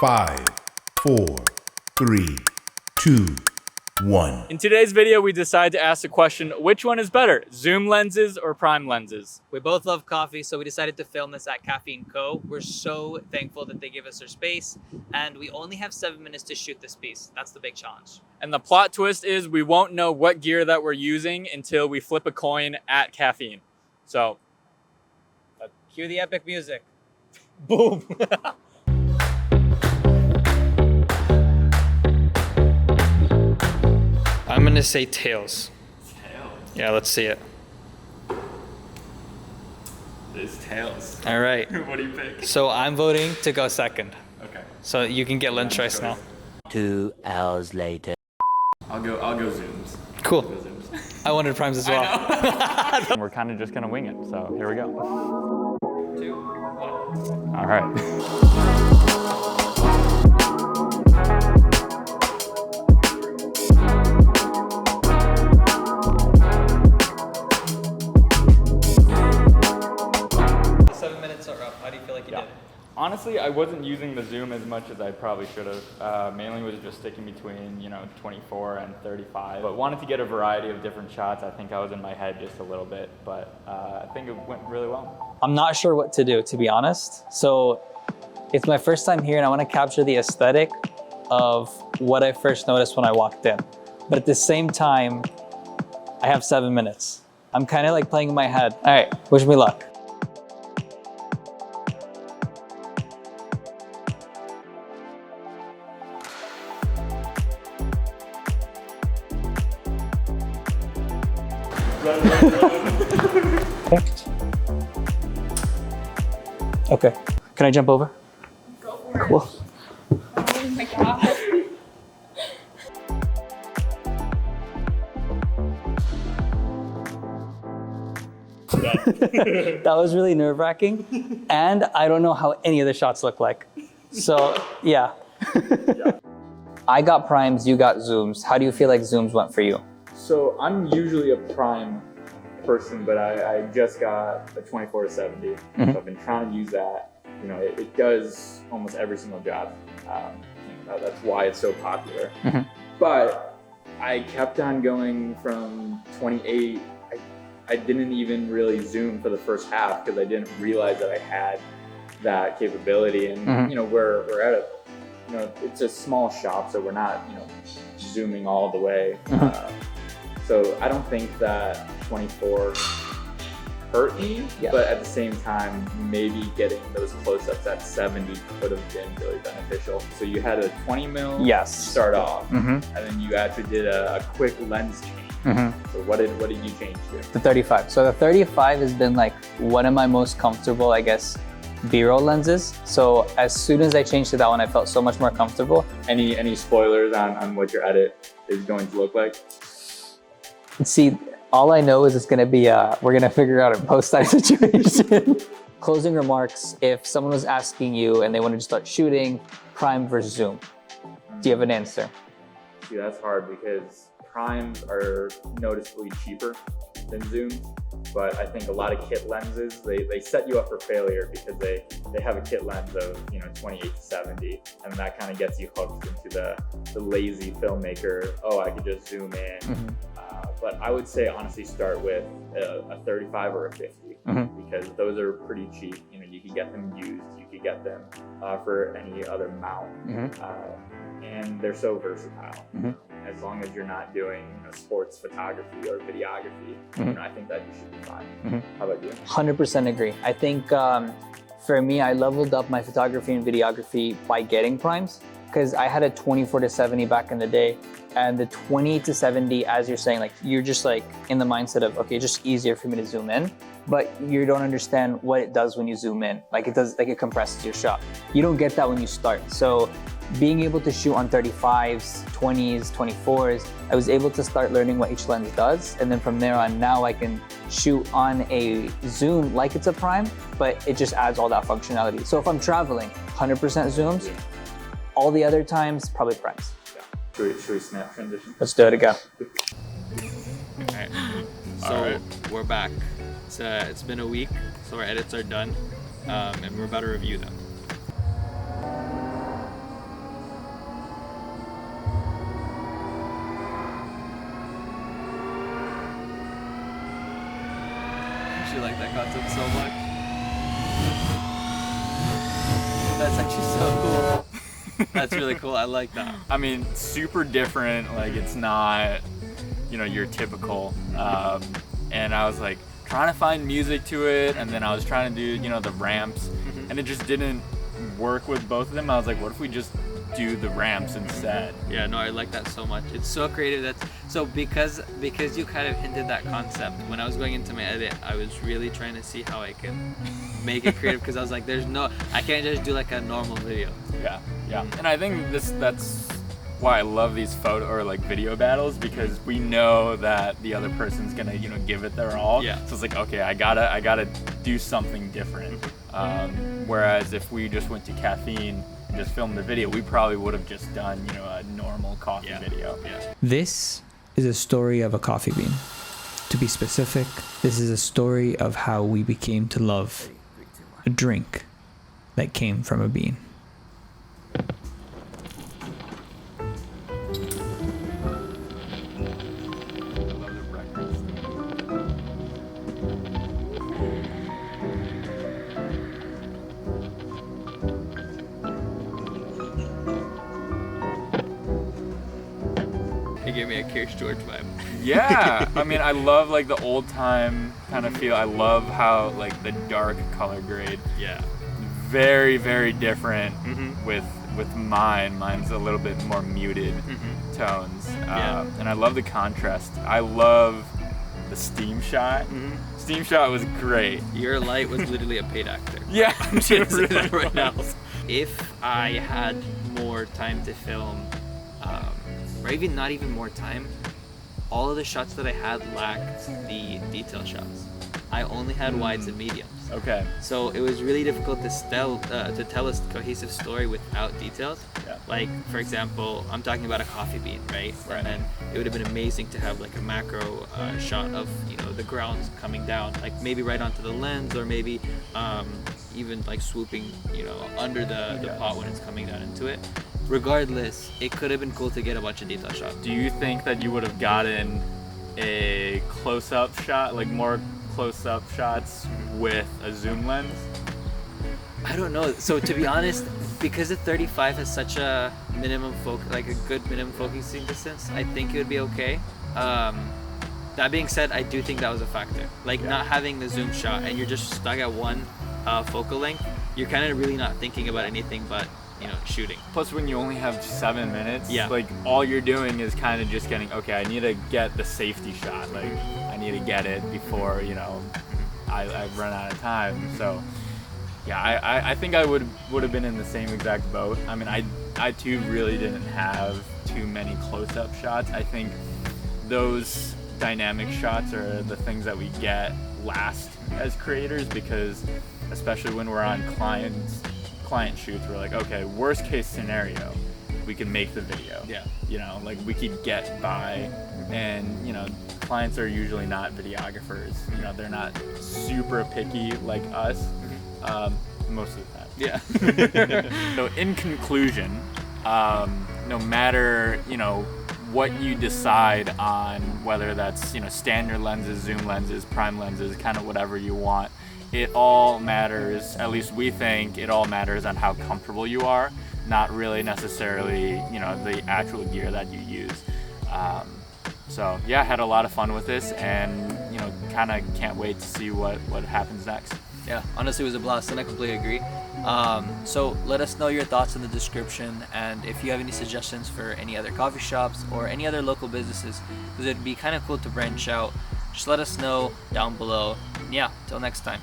5, 4, 3, 2, 1. In today's video, we decided to ask the question, which one is better, zoom lenses or prime lenses? We both love coffee, so we decided to film this at Caffeine Co. We're so thankful that they give us their space, and we only have 7 minutes to shoot this piece. That's the big challenge. And the plot twist is we won't know what gear that we're using until we flip a coin at Caffeine. So, Cue the epic music. Boom! I'm gonna say tails. tails. Yeah, let's see it. It's tails. All right. What do you pick? So I'm voting to go second. Okay. So you can get lens choice now. 2 hours later. I'll go zooms. Cool. Go zooms. I wanted primes as well. We're kind of just gonna wing it, so here we go. 2, 1. All right. The 7 minutes are up. How do you feel like you did? Honestly, I wasn't using the zoom as much as I probably should have. Mainly was just sticking between, 24 and 35. But wanted to get a variety of different shots. I think I was in my head just a little bit, but I think it went really well. I'm not sure what to do, to be honest. So it's my first time here and I want to capture the aesthetic of what I first noticed when I walked in. But at the same time, I have 7 minutes. I'm kind of like playing in my head. All right, wish me luck. Okay. Can I jump over? Go for it. Cool. Oh my god. That was really nerve-wracking. And I don't know how any of the shots look like. So, yeah. I got primes, you got zooms. How do you feel like zooms went for you? So I'm usually a prime person, but I just got a 24 to 70. So I've been trying to use that. It does almost every single job. That's why it's so popular. But I kept on going from 28. I didn't even really zoom for the first half because I didn't realize that I had that capability. And we're at a, it's a small shop, so we're not zooming all the way. So I don't think that 24 hurt me, but at the same time, maybe getting those close-ups at 70 could have been really beneficial. So you had a 20 mil start off, and then you actually did a quick lens change. So what did you change to? The 35. So the 35 has been like one of my most comfortable, I guess, B-roll lenses. So as soon as I changed to that one, I felt so much more comfortable. Any spoilers on what your edit is going to look like? See, all I know is it's gonna be, we're gonna figure out a post-type situation. Closing remarks, if someone was asking you and they wanted to start shooting, prime versus zoom, do you have an answer? See, that's hard because primes are noticeably cheaper than zooms, but I think a lot of kit lenses, they set you up for failure because they have a kit lens of 28 to 70, and that kind of gets you hooked into the lazy filmmaker. Oh, I could just zoom in. But I would say honestly start with a 35 or a 50 because those are pretty cheap. You could get them used, you could get them for any other mount, and they're so versatile. As long as you're not doing sports photography or videography, I think that you should be fine. How about you? 100% agree. I think for me, I leveled up my photography and videography by getting primes because I had a 24 to 70 back in the day, and the 20 to 70, as you're saying, like you're just like in the mindset of, okay, just easier for me to zoom in, but you don't understand what it does when you zoom in. Like it compresses your shot. You don't get that when you start. So being able to shoot on 35s, 20s, 24s, I was able to start learning what each lens does. And then from there on, now I can shoot on a zoom like it's a prime, but it just adds all that functionality. So if I'm traveling, 100% zooms. All the other times, probably primes. Should we snap transition? Let's do it again. All right. We're back. It's been a week, so our edits are done, and we're about to review them. actually like that concept so much. That's actually so cool. That's really cool. I like that. I mean, super different. Like, it's not, you know, your typical. And I was like trying to find music to it, and then I was trying to do, you know, the ramps, and it just didn't work with both of them. I was like, what if we just do the ramps instead? Yeah, no, I like that so much. It's so creative. That's so because you kind of hinted that concept when I was going into my edit. I was really trying to see how I can make it creative because I was like, I can't just do like a normal video. Yeah, yeah. And I think that's why I love these photo or like video battles, because we know that the other person's gonna, you know, give it their all. Yeah. So it's like, okay, I gotta do something different. Whereas if we just went to Caffeine and just filmed the video, we probably would have just done, you know, a normal coffee video. Yeah. This is a story of a coffee bean. To be specific, this is a story of how we became to love a drink that came from a bean. It gave me a Curious George vibe. Yeah, I mean, I love like the old time kind of feel. I love how like the dark color grade, Yeah. very, very different with mine. Mine's a little bit more muted tones, Yeah. and I love the contrast. I love the steam shot. Steam shot was great. Your light was literally a paid actor. Yeah, I'm just gonna say it that really right now. was. If I had more time to film, or even not even more time, all of the shots that I had lacked the detail shots. I only had wides and mediums. Okay. So it was really difficult to tell a cohesive story without details. Yeah. Like, for example, I'm talking about a coffee bean, right? And then it would have been amazing to have like a macro shot of, you know, the grounds coming down, like maybe right onto the lens, or maybe even like swooping, you know, under the pot when it's coming down into it. Regardless, it could have been cool to get a bunch of detail shots. Do you think that you would have gotten a close-up shot, like more close-up shots with a zoom lens? I don't know. So to be honest, because the 35 has such a like a good minimum focusing distance, I think it would be okay. That being said, I do think that was a factor. Like not having the zoom shot and you're just stuck at one focal length, you're kind of really not thinking about anything but, you know, shooting. Plus, when you only have 7 minutes, Yeah. like all you're doing is kind of just getting, okay, I need to get the safety shot. Like I need to get it before, you know, I run out of time. So yeah, I think I would have been in the same exact boat. I mean, I too really didn't have too many close-up shots. I think those dynamic shots are the things that we get last as creators, because especially when we're on client shoots, we're like, okay, worst case scenario, we can make the video. Yeah. You know, like we could get by, and you know, clients are usually not videographers. You know, they're not super picky like us, most of the time. Yeah. So in conclusion, no matter, you know, what you decide on, whether that's, you know, standard lenses, zoom lenses, prime lenses, kind of whatever you want, it all matters, at least we think it all matters on how comfortable you are, not really necessarily, you know, the actual gear that you use. So yeah, I had a lot of fun with this, and you know, kind of can't wait to see what happens next. Yeah, honestly, it was a blast, and I completely agree. So let us know your thoughts in the description, and if you have any suggestions for any other coffee shops or any other local businesses, because it'd be kind of cool to branch out, just let us know down below. Yeah, till next time.